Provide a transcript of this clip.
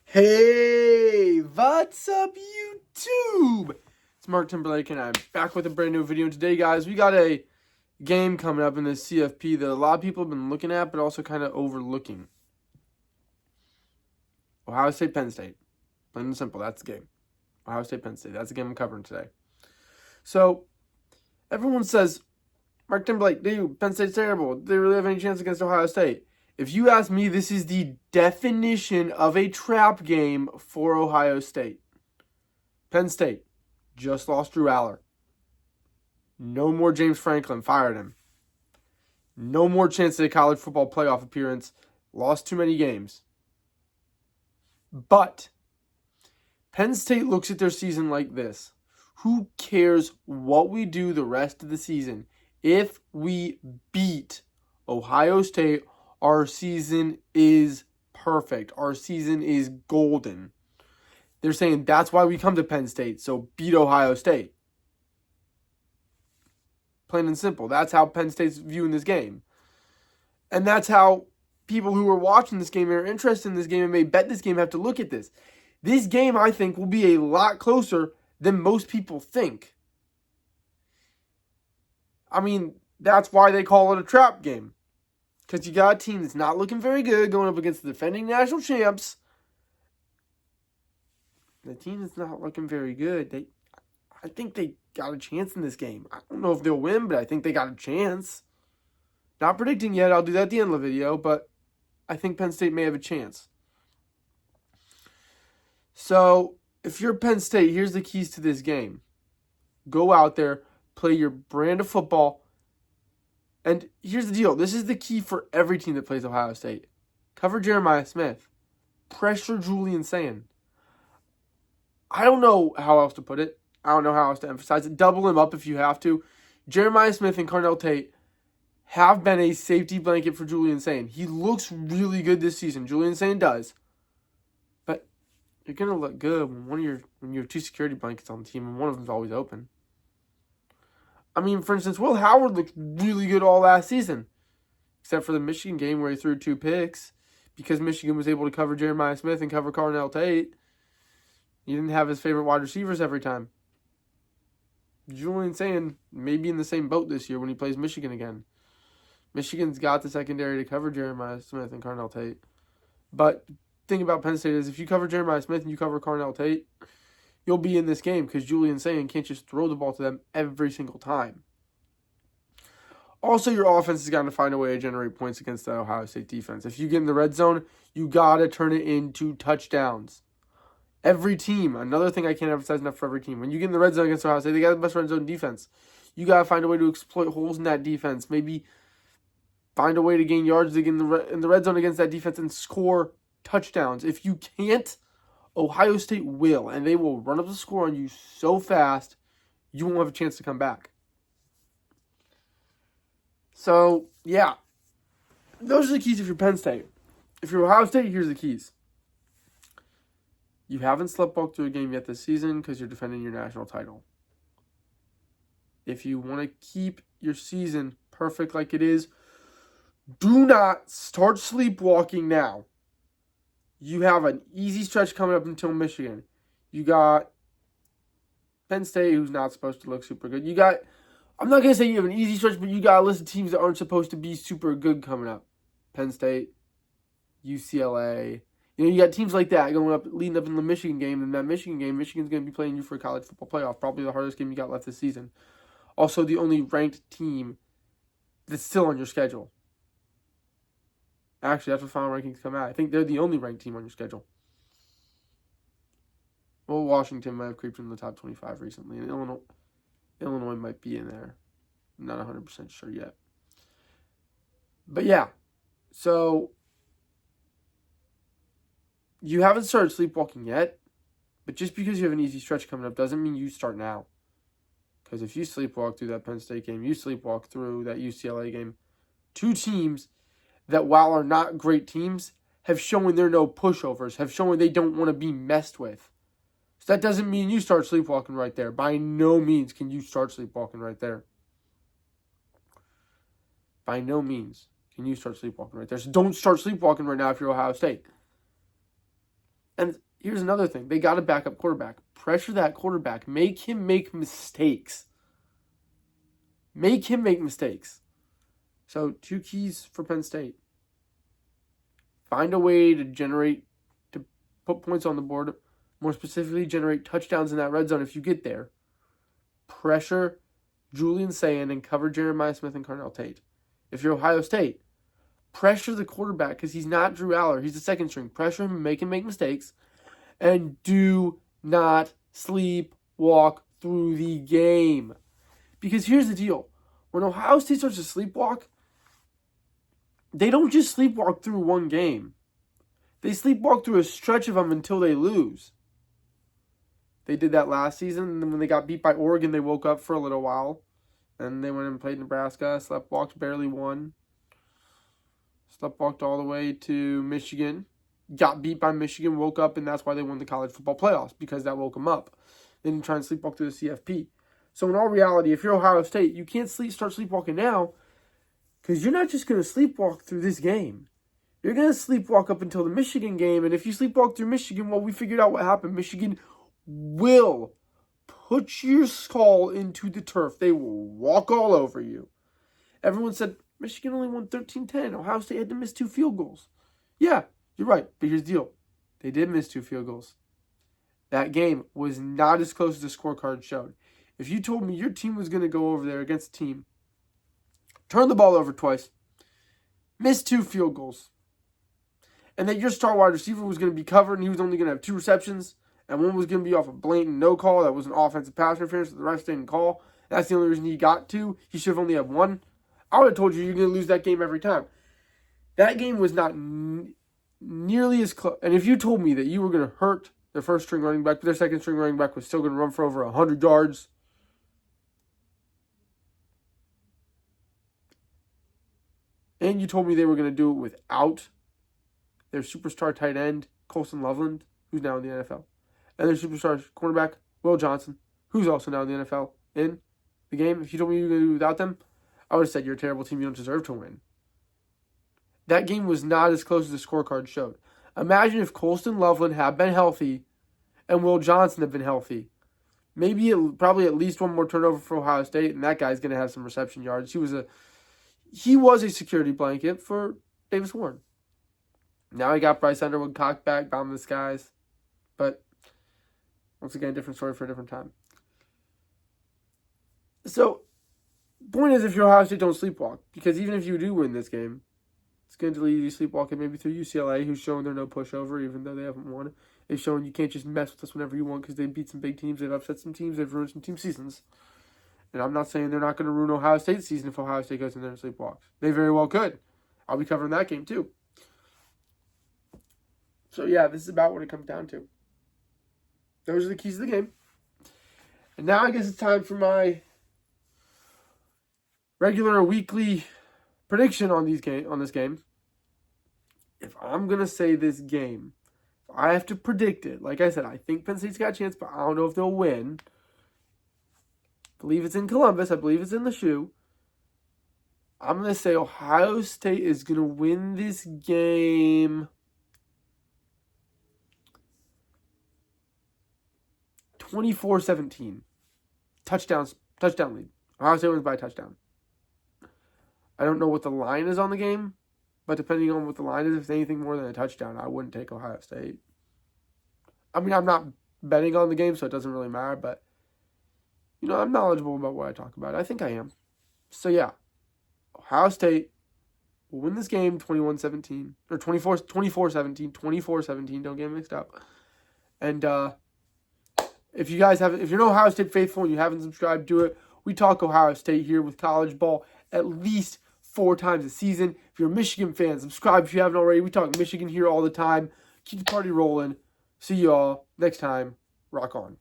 Hey, what's up, YouTube? It's Mark Timberlake, and I'm back with a brand new video. And today, guys, we got a game coming up in this CFP that a lot of people have been looking at, but also kind of overlooking. Ohio State, Penn State. Plain and simple, that's the game. Ohio State, Penn State. That's the game I'm covering today. So, everyone says, Mark Timberlake, dude, Penn State's terrible. Do they really have any chance against Ohio State? If you ask me, this is the definition of a trap game for Ohio State. Penn State just lost Drew Aller. No more James Franklin, fired him. No more chance at a college football playoff appearance. Lost too many games. But Penn State looks at their season like this. Who cares what we do the rest of the season? If we beat Ohio State, our season is perfect. Our season is golden. They're saying that's why we come to Penn State, so beat Ohio State. Plain and simple. That's how Penn State's viewing this game. And that's how people who are watching this game and are interested in this game and may bet this game have to look at this. This game, I think, will be a lot closer than most people think. I mean, that's why they call it a trap game. Because you got a team that's not looking very good going up against the defending national champs. The team that's not looking very good. I think they got a chance in this game. I don't know if they'll win, but I think they got a chance. Not predicting yet. I'll do that at the end of the video, but I think Penn State may have a chance. So, if you're Penn State, here's the keys to this game. Go out there, play your brand of football. And here's the deal. This is the key for every team that plays Ohio State. Cover Jeremiah Smith. Pressure Julian Sand. I don't know how else to put it. I don't know how else to emphasize it. Double him up if you have to. Jeremiah Smith and Carnell Tate have been a safety blanket for Julian Sand. He looks really good this season. Julian Sand does. But you're going to look good when you have two security blankets on the team and one of them's always open. I mean, for instance, Will Howard looked really good all last season. Except for the Michigan game where he threw 2 picks. Because Michigan was able to cover Jeremiah Smith and cover Carnell Tate. He didn't have his favorite wide receivers every time. Julian Sand may be in the same boat this year when he plays Michigan again. Michigan's got the secondary to cover Jeremiah Smith and Carnell Tate. But the thing about Penn State is if you cover Jeremiah Smith and you cover Carnell Tate, you'll be in this game because Julian Sand can't just throw the ball to them every single time. Also, your offense has got to find a way to generate points against the Ohio State defense. If you get in the red zone, you got to turn it into touchdowns. Every team, another thing I can't emphasize enough for every team, when you get in the red zone against Ohio State, they got the best red zone defense. You got to find a way to exploit holes in that defense. Maybe find a way to gain yards to get in the red zone against that defense and score touchdowns. If you can't, Ohio State will, and they will run up the score on you so fast, you won't have a chance to come back. So, yeah. Those are the keys if you're Penn State. If you're Ohio State, here's the keys. You haven't sleptwalked through a game yet this season because you're defending your national title. If you want to keep your season perfect like it is, do not start sleepwalking now. You have an easy stretch coming up until Michigan. You got Penn State, who's not supposed to look super good. I'm not going to say you have an easy stretch, but you got a list of teams that aren't supposed to be super good coming up. Penn State, UCLA. You got teams like that going up, leading up in the Michigan game. And that Michigan game, Michigan's going to be playing you for a college football playoff. Probably the hardest game you got left this season. Also, the only ranked team that's still on your schedule. Actually, that's what final rankings come out. I think they're the only ranked team on your schedule. Well, Washington might have creeped in the top 25 recently. And Illinois might be in there. I'm not 100% sure yet. But yeah. So, you haven't started sleepwalking yet. But just because you have an easy stretch coming up doesn't mean you start now. Because if you sleepwalk through that Penn State game, you sleepwalk through that UCLA game, 2 teams that, while are not great teams, have shown they're no pushovers, have shown they don't want to be messed with. So that doesn't mean you start sleepwalking right there. By no means can you start sleepwalking right there. By no means can you start sleepwalking right there. So don't start sleepwalking right now if you're Ohio State. And here's another thing. They got a backup quarterback. Pressure that quarterback. Make him make mistakes. Make him make mistakes. So 2 keys for Penn State. Find a way to put points on the board. More specifically, generate touchdowns in that red zone if you get there. Pressure Julian Sayin and cover Jeremiah Smith and Carnell Tate. If you're Ohio State, pressure the quarterback because he's not Drew Aller. He's the second string. Pressure him, make him make mistakes. And do not sleepwalk through the game. Because here's the deal. When Ohio State starts to sleepwalk, they don't just sleepwalk through one game. They sleepwalk through a stretch of them until they lose. They did that last season, and then when they got beat by Oregon, they woke up for a little while. And they went and played Nebraska, sleptwalked, barely won. Sleptwalked all the way to Michigan. Got beat by Michigan, woke up, and that's why they won the college football playoffs, because that woke them up. They didn't try and sleepwalk through the CFP. So in all reality, if you're Ohio State, you can't start sleepwalking now, because you're not just going to sleepwalk through this game. You're going to sleepwalk up until the Michigan game, and if you sleepwalk through Michigan, well, we figured out what happened. Michigan will put your skull into the turf. They will walk all over you. Everyone said, Michigan only won 13-10. Ohio State had to miss 2 field goals. Yeah, you're right, but here's the deal. They did miss 2 field goals. That game was not as close as the scorecard showed. If you told me your team was going to go over there against a team, turn the ball over twice, miss 2 field goals, and that your star wide receiver was going to be covered and he was only going to have 2 receptions, and one was going to be off a blatant no call that was an offensive pass interference that the refs didn't call. That's the only reason he got 2. He should have only had 1. I would have told you you're going to lose that game every time. That game was not nearly as close. And if you told me that you were going to hurt their first string running back, but their second string running back was still going to run for over 100 yards, and you told me they were going to do it without their superstar tight end, Colston Loveland, who's now in the NFL, and their superstar cornerback, Will Johnson, who's also now in the NFL, in the game, if you told me you were going to do it without them, I would have said you're a terrible team, you don't deserve to win. That game was not as close as the scorecard showed. Imagine if Colston Loveland had been healthy and Will Johnson had been healthy. Probably at least one more turnover for Ohio State, and that guy's going to have some reception yards. He was a security blanket for Davis Warren. Now he got Bryce Underwood cocked back, bombing the skies. But once again, different story for a different time. So, point is, if you're Ohio State, don't sleepwalk. Because even if you do win this game, it's going to lead you sleepwalking maybe through UCLA, who's showing they're no pushover, even though they haven't won. They've shown you can't just mess with us whenever you want because they beat some big teams, they've upset some teams, they've ruined some team seasons. And I'm not saying they're not going to ruin Ohio State's season if Ohio State goes in there and sleepwalks. They very well could. I'll be covering that game too. So yeah, this is about what it comes down to. Those are the keys of the game. And now I guess it's time for my regular weekly prediction on this game. If I'm going to say this game, if I have to predict it, like I said, I think Penn State's got a chance, but I don't know if they'll win. I believe it's in Columbus. I believe it's in the shoe. I'm going to say Ohio State is going to win this game 24-17. Touchdown lead. Ohio State wins by a touchdown. I don't know what the line is on the game, but depending on what the line is, if it's anything more than a touchdown, I wouldn't take Ohio State. I mean, I'm not betting on the game, so it doesn't really matter, but, I'm knowledgeable about what I talk about. I think I am. So, yeah, Ohio State will win this game 21-17, or 24-17, don't get mixed up. And if you're an Ohio State faithful and you haven't subscribed, do it. We talk Ohio State here with college ball at least 4 times a season. If you're a Michigan fan, subscribe if you haven't already. We talk Michigan here all the time. Keep the party rolling. See you all next time. Rock on.